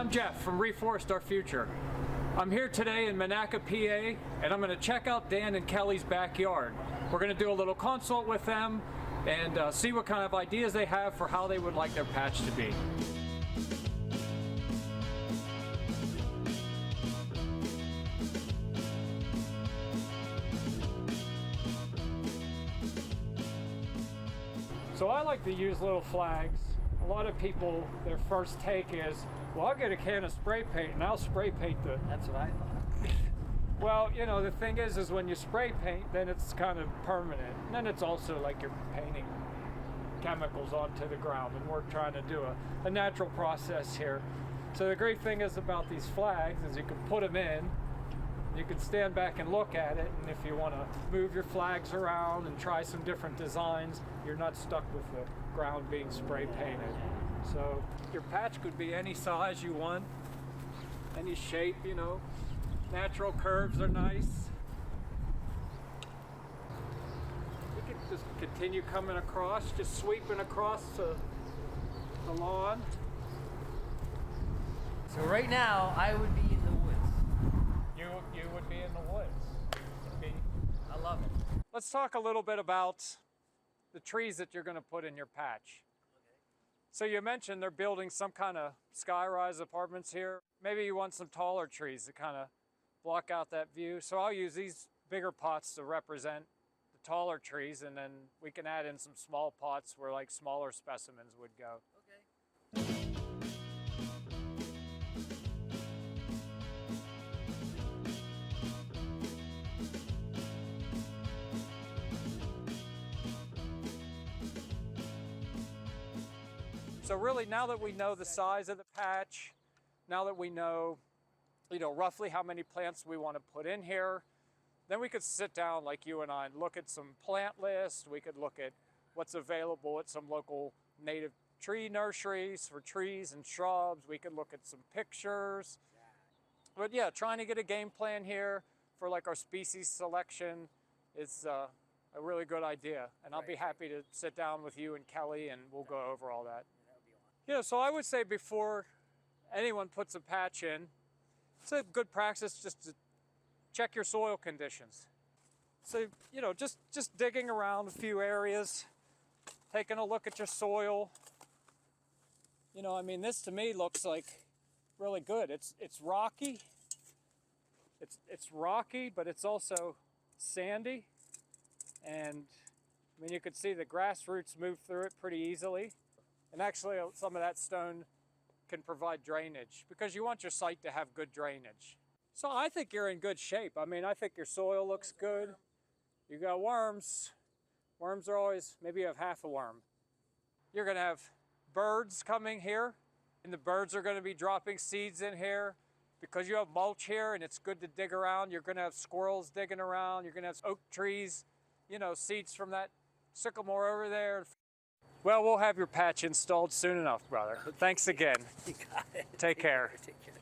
I'm Jeff from Reforest Our Future. I'm here today in Monaca, PA, and I'm going to check out Dan and Kelly's backyard. We're going to do a little consult with them and see what kind of ideas they have for how they would like their patch to be. So I like to use little flags. A lot of people, their first take is, well, I'll get a can of spray paint and I'll spray paint the... That's what I thought. Well, you know, the thing is when you spray paint, then it's kind of permanent. And then it's also like you're painting chemicals onto the ground, and we're trying to do a natural process here. So the great thing is about these flags is you can put them in, you can stand back and look at it, and if you want to move your flags around and try some different designs, you're not stuck with the ground being spray painted. So your patch could be any size you want, any shape, you know. Natural curves are nice. You can just continue coming across, just sweeping across the lawn. So right now, I would be in the woods. You would be in the woods. I love it. Let's talk a little bit about the trees that you're going to put in your patch. So you mentioned they're building some kind of sky-rise apartments here. Maybe you want some taller trees to kind of block out that view. So I'll use these bigger pots to represent the taller trees, and then we can add in some small pots where like smaller specimens would go. Okay. So really, now that we know the size of the patch, now that we know, roughly how many plants we want to put in here, then we could sit down like you and I and look at some plant lists. We could look at what's available at some local native tree nurseries for trees and shrubs. We could look at some pictures. But yeah, trying to get a game plan here for like our species selection is a really good idea. And I'll be happy to sit down with you and Kelly and we'll go over all that. Yeah, so I would say before anyone puts a patch in, it's a good practice just to check your soil conditions. So, just digging around a few areas, taking a look at your soil. This to me looks like really good. It's rocky. It's rocky, but it's also sandy. And you can see the grass roots move through it pretty easily. And actually some of that stone can provide drainage because you want your site to have good drainage. So I think you're in good shape. I think your soil looks good. You got worms. Worms are always, maybe you have half a worm. You're gonna have birds coming here, and the birds are gonna be dropping seeds in here. Because you have mulch here and it's good to dig around, you're gonna have squirrels digging around, you're gonna have oak trees, seeds from that sycamore over there. Well, we'll have your patch installed soon enough, brother. Thanks again. You got it. Take care. Take care.